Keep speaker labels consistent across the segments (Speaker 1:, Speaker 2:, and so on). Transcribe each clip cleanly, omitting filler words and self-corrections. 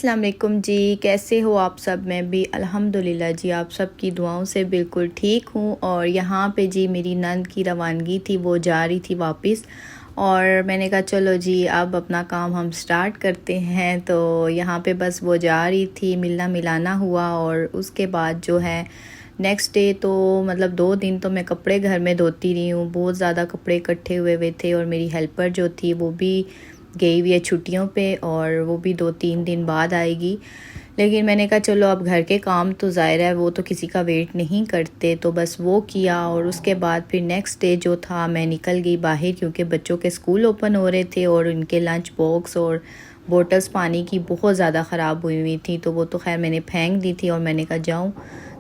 Speaker 1: अस्सलाम वालेकुम जी, कैसे हो आप सब। मैं भी अल्हम्दुलिल्लाह जी आप सब की दुआओं से बिल्कुल ठीक हूँ। और यहाँ पे जी मेरी नंद की रवानगी थी, वो जा रही थी वापस और मैंने कहा चलो जी अब अपना काम हम स्टार्ट करते हैं। तो यहाँ पे बस वो जा रही थी, मिलना मिलाना हुआ और उसके बाद जो है नेक्स्ट डे तो मतलब 2 दिन तो मैं कपड़े घर में धोती रही हूँ। बहुत ज़्यादा कपड़े इकट्ठे हुए थे और मेरी हेल्पर जो थी वो भी गई हुई है छुट्टियों पे और वो भी 2-3 दिन बाद आएगी। लेकिन मैंने कहा चलो अब घर के काम तो ज़ाहिर है वो तो किसी का वेट नहीं करते, तो बस वो किया। और उसके बाद फिर नेक्स्ट डे जो था मैं निकल गई बाहर क्योंकि बच्चों के स्कूल ओपन हो रहे थे और उनके लंच बॉक्स और बोटल्स पानी की बहुत ज़्यादा ख़राब हुई हुई थी। तो वो तो खैर मैंने फेंक दी थी और मैंने कहा जाऊँ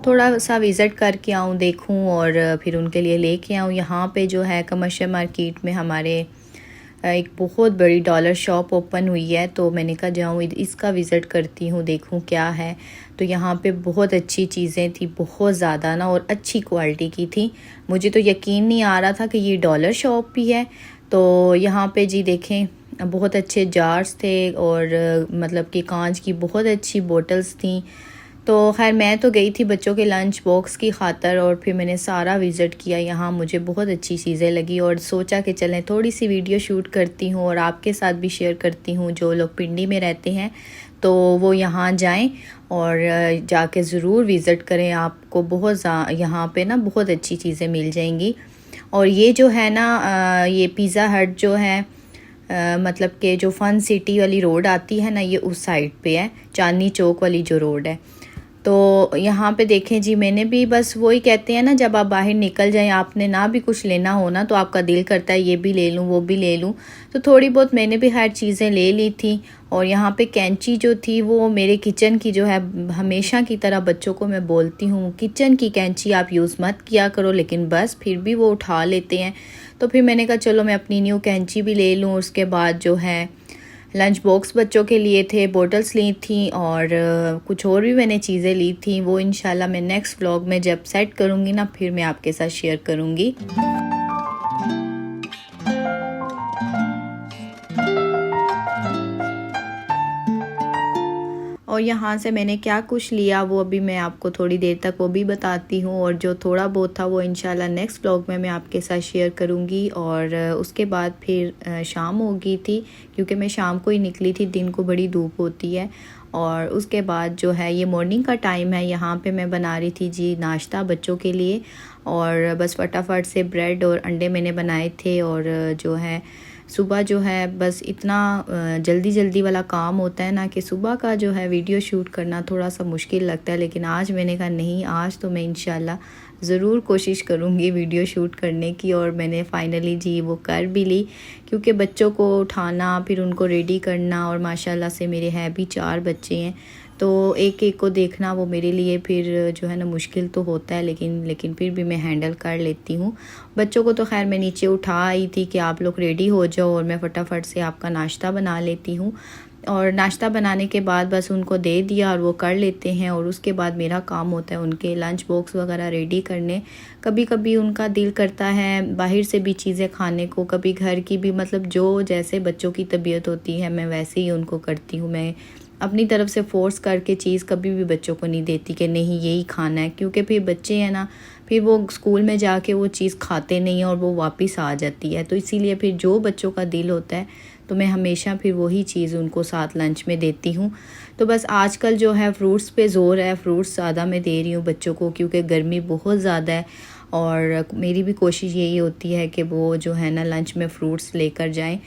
Speaker 1: थोड़ा सा विज़िट करके आऊँ, देखूँ और फिर उनके लिए लेके आऊँ। यहाँ पे जो है कमर्शियल मार्केट में हमारे एक बहुत बड़ी डॉलर शॉप ओपन हुई है, तो मैंने कहा जाऊँ इसका विज़िट करती हूँ, देखूँ क्या है। तो यहाँ पे बहुत अच्छी चीज़ें थी, बहुत ज़्यादा ना, और अच्छी क्वालिटी की थी। मुझे तो यकीन नहीं आ रहा था कि ये डॉलर शॉप भी है। तो यहाँ पे जी देखें बहुत अच्छे जार्स थे और मतलब कि कांच की बहुत अच्छी बोटल्स थी। तो खैर मैं तो गई थी बच्चों के लंच बॉक्स की खातर और फिर मैंने सारा विज़िट किया। यहाँ मुझे बहुत अच्छी चीज़ें लगी और सोचा कि चलें थोड़ी सी वीडियो शूट करती हूँ और आपके साथ भी शेयर करती हूँ। जो लोग पिंडी में रहते हैं तो वो यहाँ जाएं और जाके ज़रूर विज़िट करें। आपको बहुत यहाँ पे ना बहुत अच्छी चीज़ें मिल जाएंगी। और ये जो है ना ये पिज़्ज़ा हट जो है मतलब कि जो फ़न सिटी वाली रोड आती है ना, ये उस साइड पे है, चांदनी चौक वाली जो रोड है। तो यहाँ पे देखें जी मैंने भी बस वही कहते हैं ना, जब आप बाहर निकल जाएं आपने ना भी कुछ लेना हो ना तो आपका दिल करता है ये भी ले लूँ वो भी ले लूँ। तो थोड़ी बहुत मैंने भी हर चीज़ें ले ली थी। और यहाँ पे कैंची जो थी वो मेरे किचन की जो है, हमेशा की तरह बच्चों को मैं बोलती हूँ किचन की कैंची आप यूज़ मत किया करो, लेकिन बस फिर भी वो उठा लेते हैं। तो फिर मैंने कहा चलो मैं अपनी न्यू कैंची भी ले लूँ। उसके बाद जो है लंच बॉक्स बच्चों के लिए थे, बोटल्स ली थी और कुछ और भी मैंने चीज़ें ली थी। वो इंशाल्लाह मैं नेक्स्ट व्लॉग में जब सेट करूँगी ना फिर मैं आपके साथ शेयर करूँगी। और यहाँ से मैंने क्या कुछ लिया वो अभी मैं आपको थोड़ी देर तक वो भी बताती हूँ। और जो थोड़ा बहुत था वो इंशाल्लाह नेक्स्ट व्लॉग में मैं आपके साथ शेयर करूँगी। और उसके बाद फिर शाम हो गई थी क्योंकि मैं शाम को ही निकली थी, दिन को बड़ी धूप होती है। और उसके बाद जो है ये मॉर्निंग का टाइम है, यहाँ पे मैं बना रही थी जी नाश्ता बच्चों के लिए। और बस फटाफट से ब्रेड और अंडे मैंने बनाए थे। और जो है सुबह जो है बस इतना जल्दी जल्दी वाला काम होता है ना कि सुबह का जो है वीडियो शूट करना थोड़ा सा मुश्किल लगता है। लेकिन आज मैंने कहा नहीं, आज तो मैं इंशाल्लाह ज़रूर कोशिश करूँगी वीडियो शूट करने की। और मैंने फ़ाइनली जी वो कर भी ली क्योंकि बच्चों को उठाना फिर उनको रेडी करना, और माशाल्लाह से मेरे हैं भी 4 बच्चे हैं तो एक एक को देखना वो मेरे लिए फिर जो है ना मुश्किल तो होता है, लेकिन फिर भी मैं हैंडल कर लेती हूँ। बच्चों को तो खैर मैं नीचे उठा आई थी कि आप लोग रेडी हो जाओ और मैं फटाफट से आपका नाश्ता बना लेती हूँ। और नाश्ता बनाने के बाद बस उनको दे दिया और वो कर लेते हैं। और उसके बाद मेरा काम होता है उनके लंच बॉक्स वगैरह रेडी करने। कभी कभी उनका दिल करता है बाहर से भी चीज़ें खाने को, कभी घर की भी, मतलब जो जैसे बच्चों की तबीयत होती है मैं वैसे ही उनको करती हूँ। मैं अपनी तरफ से फ़ोर्स करके चीज़ कभी भी बच्चों को नहीं देती कि नहीं यही खाना है, क्योंकि फिर बच्चे हैं ना फिर वो स्कूल में जाके वो चीज़ खाते नहीं हैं और वो वापस आ जाती है। तो इसीलिए फिर जो बच्चों का दिल होता है तो मैं हमेशा फिर वही चीज़ उनको साथ लंच में देती हूँ। तो बस आजकल जो है फ्रूट्स पे ज़ोर है, फ्रूट्स ज़्यादा मैं दे रही हूँ बच्चों को क्योंकि गर्मी बहुत ज़्यादा है। और मेरी भी कोशिश यही होती है कि वो जो है ना लंच में फ़्रूट्स लेकर जाएं।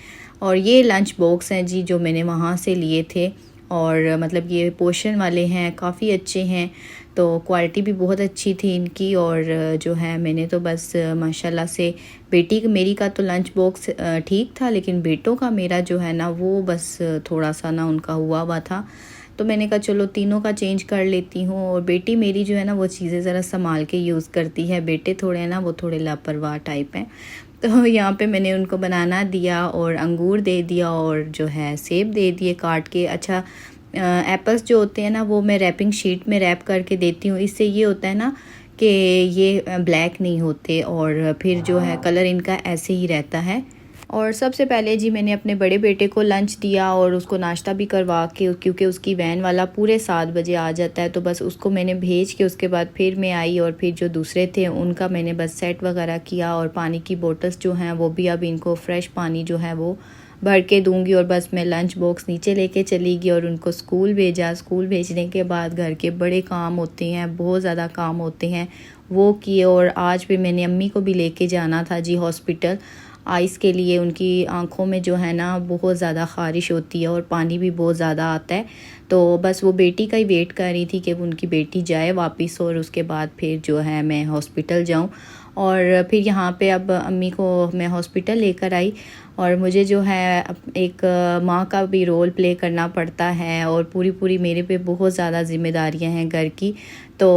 Speaker 1: और ये लंच बॉक्स हैं जी जो मैंने वहाँ से लिए थे और मतलब ये पोर्शन वाले हैं, काफ़ी अच्छे हैं, तो क्वालिटी भी बहुत अच्छी थी इनकी। और जो है मैंने तो बस माशाल्लाह से बेटी मेरी का तो लंच बॉक्स ठीक था, लेकिन बेटों का मेरा जो है ना वो बस थोड़ा सा ना उनका हुआ था। तो मैंने कहा चलो तीनों का चेंज कर लेती हूँ। और बेटी मेरी जो है ना वो चीज़ें ज़रा संभाल के यूज़ करती है, बेटे थोड़े हैं ना वो थोड़े लापरवाह टाइप हैं। तो यहाँ पे मैंने उनको बनाना दिया और अंगूर दे दिया और जो है सेब दे दिए काट के। अच्छा एप्पल्स जो होते हैं ना वो मैं रैपिंग शीट में रैप करके देती हूँ, इससे ये होता है ना कि ये ब्लैक नहीं होते और फिर जो है कलर इनका ऐसे ही रहता है। और सबसे पहले जी मैंने अपने बड़े बेटे को लंच दिया और उसको नाश्ता भी करवा के, क्योंकि उसकी वैन वाला पूरे 7 बजे आ जाता है, तो बस उसको मैंने भेज के उसके बाद फिर मैं आई और फिर जो दूसरे थे उनका मैंने बस सेट वगैरह किया। और पानी की बोटल्स जो हैं वो भी अब इनको फ्रेश पानी जो है वो भर के दूंगी। और बस मैं लंच बॉक्स नीचे लेके चली गई और उनको स्कूल भेजा। स्कूल भेजने के बाद घर के बड़े काम होते हैं, बहुत ज़्यादा काम होते हैं, वो किए। और आज भी मैंने अम्मी को भी लेके जाना था जी हॉस्पिटल आइस के लिए। उनकी आंखों में जो है ना बहुत ज़्यादा ख़ारिश होती है और पानी भी बहुत ज़्यादा आता है, तो बस वो बेटी का ही वेट कर रही थी कि उनकी बेटी जाए वापस और उसके बाद फिर जो है मैं हॉस्पिटल जाऊं। और फिर यहाँ पे अब अम्मी को मैं हॉस्पिटल लेकर आई और मुझे जो है एक माँ का भी रोल प्ले करना पड़ता है और पूरी पूरी मेरे पे बहुत ज़्यादा ज़िम्मेदारियाँ हैं घर की। तो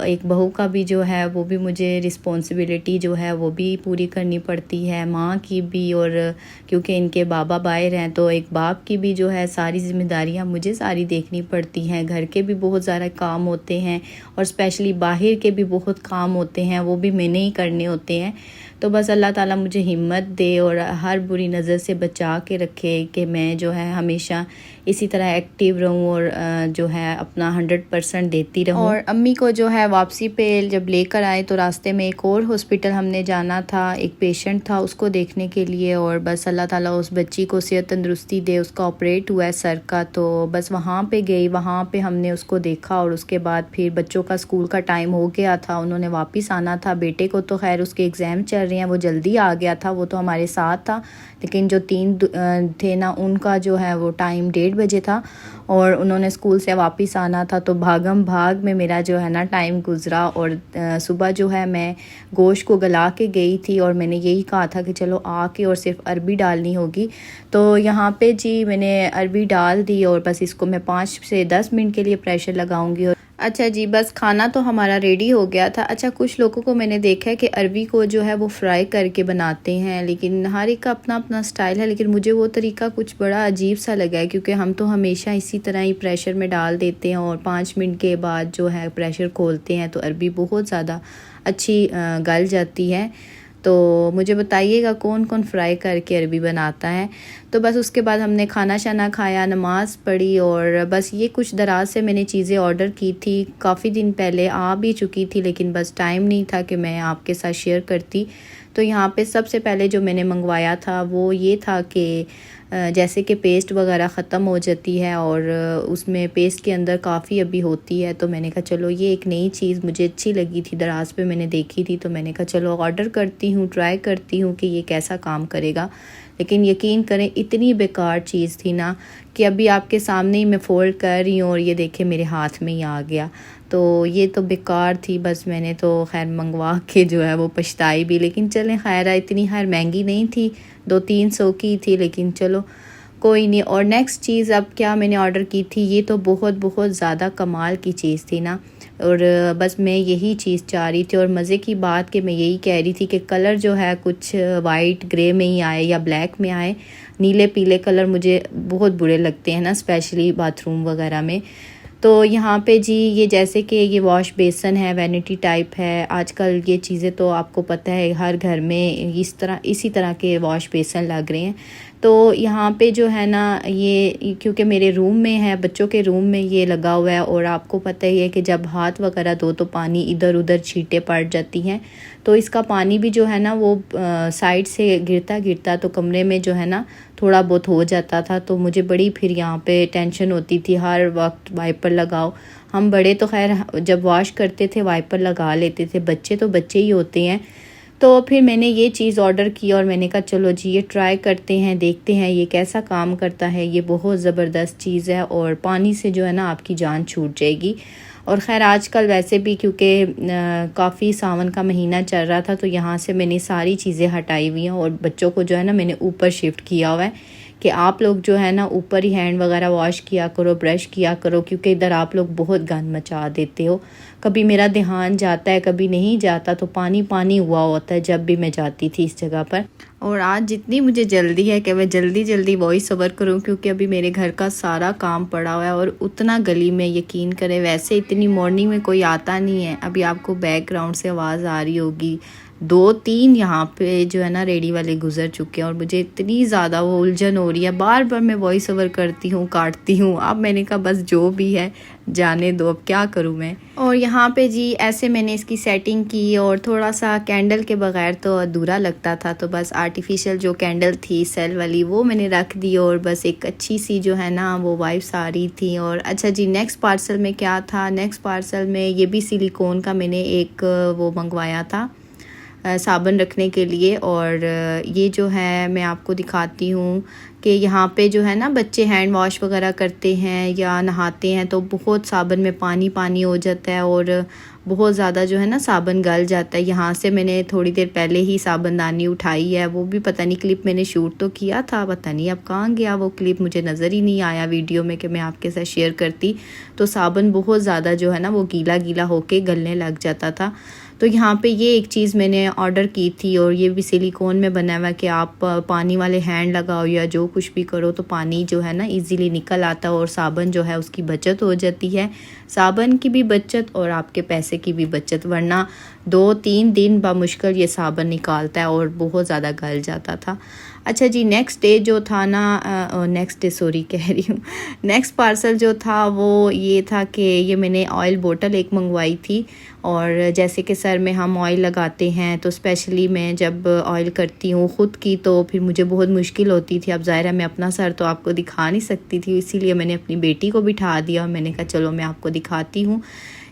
Speaker 1: एक बहू का भी जो है वो भी मुझे रिस्पॉन्सिबिलिटी जो है वो भी पूरी करनी पड़ती है, माँ की भी। और क्योंकि इनके बाबा बाहर हैं तो एक बाप की भी जो है सारी ज़िम्मेदारियाँ मुझे सारी देखनी पड़ती हैं। घर के भी बहुत ज़्यादा काम होते हैं और स्पेशली बाहर के भी बहुत काम होते हैं, वो भी मैंने ही करने होते हैं। तो बस अल्लाह ताला मुझे हिम्मत दे और हर बुरी नज़र से बचा के रखे कि मैं जो है हमेशा इसी तरह एक्टिव रहूं और जो है अपना 100% देती रहूं। और अम्मी को जो है वापसी पे जब लेकर आए तो रास्ते में एक और हॉस्पिटल हमने जाना था, एक पेशेंट था उसको देखने के लिए। और बस अल्लाह ताला उस बच्ची को सेहत तंदुरुस्ती दे, उसका ऑपरेट हुआ है सर का, तो बस वहाँ पे गई, वहाँ पे हमने उसको देखा। और उसके बाद फिर बच्चों का स्कूल का टाइम हो गया था, उन्होंने वापस आना था। बेटे को तो खैर उसके एग्ज़ाम चल रहे हैं, वो जल्दी आ गया था, वो तो हमारे साथ था। लेकिन जो 3 थे ना उनका जो है वो टाइम 1:30 बजे था और उन्होंने स्कूल से वापस आना था। तो भागम भाग में मेरा जो है ना टाइम गुज़रा। और सुबह जो है मैं गोश्त को गला के गई थी और मैंने यही कहा था कि चलो आके और सिर्फ अरबी डालनी होगी। तो यहाँ पे जी मैंने अरबी डाल दी और बस इसको मैं 5 से 10 मिनट के लिए प्रेशर लगाऊंगी। और अच्छा जी बस खाना तो हमारा रेडी हो गया था। अच्छा कुछ लोगों को मैंने देखा है कि अरबी को जो है वो फ्राई करके बनाते हैं, लेकिन हर एक का अपना अपना स्टाइल है, लेकिन मुझे वो तरीका कुछ बड़ा अजीब सा लगा है, क्योंकि हम तो हमेशा इसी तरह ही प्रेशर में डाल देते हैं और 5 मिनट के बाद जो है प्रेशर खोलते हैं तो अरबी बहुत ज़्यादा अच्छी गल जाती है। तो मुझे बताइएगा कौन कौन फ्राई करके अरबी बनाता है। तो बस उसके बाद हमने खाना शाना खाया, नमाज़ पढ़ी और बस ये कुछ दराज से मैंने चीज़ें ऑर्डर की थी, काफ़ी दिन पहले आ भी चुकी थी, लेकिन बस टाइम नहीं था कि मैं आपके साथ शेयर करती। तो यहाँ पे सबसे पहले जो मैंने मंगवाया था वो ये था कि जैसे कि पेस्ट वगैरह ख़त्म हो जाती है और उसमें पेस्ट के अंदर काफ़ी अभी होती है, तो मैंने कहा चलो ये एक नई चीज़ मुझे अच्छी लगी थी, दराज पे मैंने देखी थी, तो मैंने कहा चलो ऑर्डर करती हूँ, ट्राई करती हूँ कि ये कैसा काम करेगा। लेकिन यकीन करें इतनी बेकार चीज़ थी ना कि अभी आपके सामने ही मैं फ़ोल्ड कर रही हूँ और ये देखे मेरे हाथ में ही आ गया। तो ये तो बेकार थी, बस मैंने तो खैर मंगवा के जो है वो पछताई भी। लेकिन चलें खैर इतनी खैर महंगी नहीं थी, 200-300 की थी, लेकिन चलो कोई नहीं। और नेक्स्ट चीज़ अब क्या मैंने ऑर्डर की थी, ये तो बहुत बहुत ज़्यादा कमाल की चीज़ थी ना। और बस मैं यही चीज़ चाह रही थी और मज़े की बात कि मैं यही कह रही थी कि कलर जो है कुछ वाइट ग्रे में ही आए या ब्लैक में आए। नीले पीले कलर मुझे बहुत बुरे लगते हैं ना, स्पेशली बाथरूम वगैरह में। तो यहाँ पे जी ये जैसे कि ये वॉश बेसन है, वैनिटी टाइप है, आजकल ये चीज़ें तो आपको पता है हर घर में इसी तरह के वॉश बेसन लग रहे हैं। तो यहाँ पे जो है ना ये क्योंकि मेरे रूम में है, बच्चों के रूम में ये लगा हुआ है और आपको पता ही है कि जब हाथ वगैरह धो तो पानी इधर उधर छींटे पड़ जाती हैं, तो इसका पानी भी जो है ना वो साइड से गिरता गिरता तो कमरे में जो है ना थोड़ा बहुत हो जाता था। तो मुझे बड़ी फिर यहाँ पे टेंशन होती थी, हर वक्त वाइपर लगाओ। हम बड़े तो खैर जब वॉश करते थे वाइपर लगा लेते थे, बच्चे तो बच्चे ही होते हैं। तो फिर मैंने ये चीज़ ऑर्डर की और मैंने कहा चलो जी ये ट्राई करते हैं, देखते हैं ये कैसा काम करता है। ये बहुत ज़बरदस्त चीज़ है और पानी से जो है ना आपकी जान छूट जाएगी। और ख़ैर आजकल वैसे भी क्योंकि काफ़ी सावन का महीना चल रहा था तो यहाँ से मैंने सारी चीज़ें हटाई हुई हैं और बच्चों को जो है ना मैंने ऊपर शिफ्ट किया हुआ है कि आप लोग जो है ना ऊपर ही हैंड वगैरह वॉश किया करो, ब्रश किया करो, क्योंकि इधर आप लोग बहुत गंद मचा देते हो। कभी मेरा ध्यान जाता है कभी नहीं जाता, तो पानी पानी हुआ होता है जब भी मैं जाती थी इस जगह पर। और आज जितनी मुझे जल्दी है कि मैं जल्दी जल्दी वॉइस ओवर करूं, क्योंकि अभी मेरे घर का सारा काम पड़ा हुआ है और उतना गली में यकीन करें वैसे इतनी मॉर्निंग में कोई आता नहीं है। अभी आपको बैकग्राउंड से आवाज़ आ रही होगी, 2-3 यहाँ पे जो है ना रेडी वाले गुजर चुके हैं और मुझे इतनी ज़्यादा वो उलझन हो रही है। बार बार मैं वॉइस ओवर करती हूँ, काटती हूँ। अब मैंने कहा बस जो भी है जाने दो, अब क्या करूँ मैं। और यहाँ पे जी ऐसे मैंने इसकी सेटिंग की और थोड़ा सा कैंडल के बगैर तो अधूरा लगता था, तो बस आर्टिफिशियल जो कैंडल थी सेल वाली वो मैंने रख दी और बस एक अच्छी सी जो है ना वो वाइब्स आ रही थी। और अच्छा जी, नेक्स्ट पार्सल में क्या था, नेक्स्ट पार्सल में ये भी सिलिकॉन का मैंने एक वो मंगवाया था साबुन रखने के लिए। और ये जो है मैं आपको दिखाती हूँ कि यहाँ पे जो है ना बच्चे हैंड वॉश वगैरह करते हैं या नहाते हैं तो बहुत साबुन में पानी पानी हो जाता है और बहुत ज़्यादा जो है ना साबुन गल जाता है। यहाँ से मैंने थोड़ी देर पहले ही साबुनदानी उठाई है, वो भी पता नहीं क्लिप मैंने शूट तो किया था, पता नहीं अब कहाँ गया वो क्लिप, मुझे नज़र ही नहीं आया वीडियो में कि मैं आपके साथ शेयर करती। तो साबुन बहुत ज़्यादा जो है ना वो गीला गीला होके गलने लग जाता था। तो यहाँ पे ये एक चीज़ मैंने ऑर्डर की थी और ये भी सिलिकॉन में बना हुआ है कि आप पानी वाले हैंड लगाओ या जो कुछ भी करो तो पानी जो है ना इजीली निकल आता है और साबुन जो है उसकी बचत हो जाती है। साबुन की भी बचत और आपके पैसे की भी बचत, वरना 2-3 दिन बामुश्किल ये साबुन निकालता है और बहुत ज़्यादा गल जाता था। अच्छा जी, नेक्स्ट डे जो था ना, नेक्स्ट डे सॉरी कह रही हूँ, नेक्स्ट पार्सल जो था वो ये था कि ये मैंने ऑयल बोतल एक मंगवाई थी। और जैसे कि सर में हम ऑयल लगाते हैं तो स्पेशली मैं जब ऑयल करती हूँ ख़ुद की तो फिर मुझे बहुत मुश्किल होती थी। अब ज़ाहिर है मैं अपना सर तो आपको दिखा नहीं सकती थी, इसीलिए मैंने अपनी बेटी को बिठा दिया और मैंने कहा चलो मैं आपको दिखाती हूँ।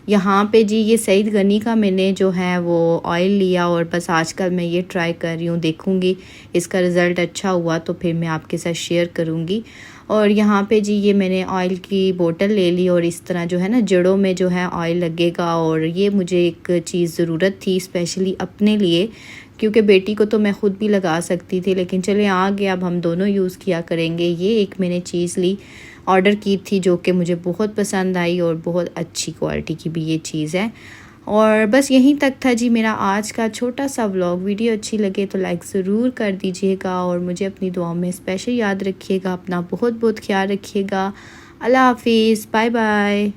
Speaker 1: यहाँ पे जी ये सईद गनी का मैंने जो है वो ऑयल लिया और बस आजकल मैं ये ट्राई कर रही हूँ, देखूँगी इसका रिज़ल्ट अच्छा हुआ तो फिर मैं आपके साथ शेयर करूँगी। और यहाँ पे जी ये मैंने ऑयल की बोतल ले ली और इस तरह जो है ना जड़ों में जो है ऑयल लगेगा। और ये मुझे एक चीज़ ज़रूरत थी स्पेशली अपने लिए, क्योंकि बेटी को तो मैं ख़ुद भी लगा सकती थी लेकिन चले आ गया, अब हम दोनों यूज़ किया करेंगे। ये एक मैंने चीज़ ली, ऑर्डर की थी जो कि मुझे बहुत पसंद आई और बहुत अच्छी क्वालिटी की भी ये चीज़ है। और बस यहीं तक था जी मेरा आज का छोटा सा व्लॉग। वीडियो अच्छी लगे तो लाइक ज़रूर कर दीजिएगा और मुझे अपनी दुआओं में स्पेशल याद रखिएगा। अपना बहुत बहुत ख्याल रखिएगा। अल्लाह हाफिज़, बाय बाय।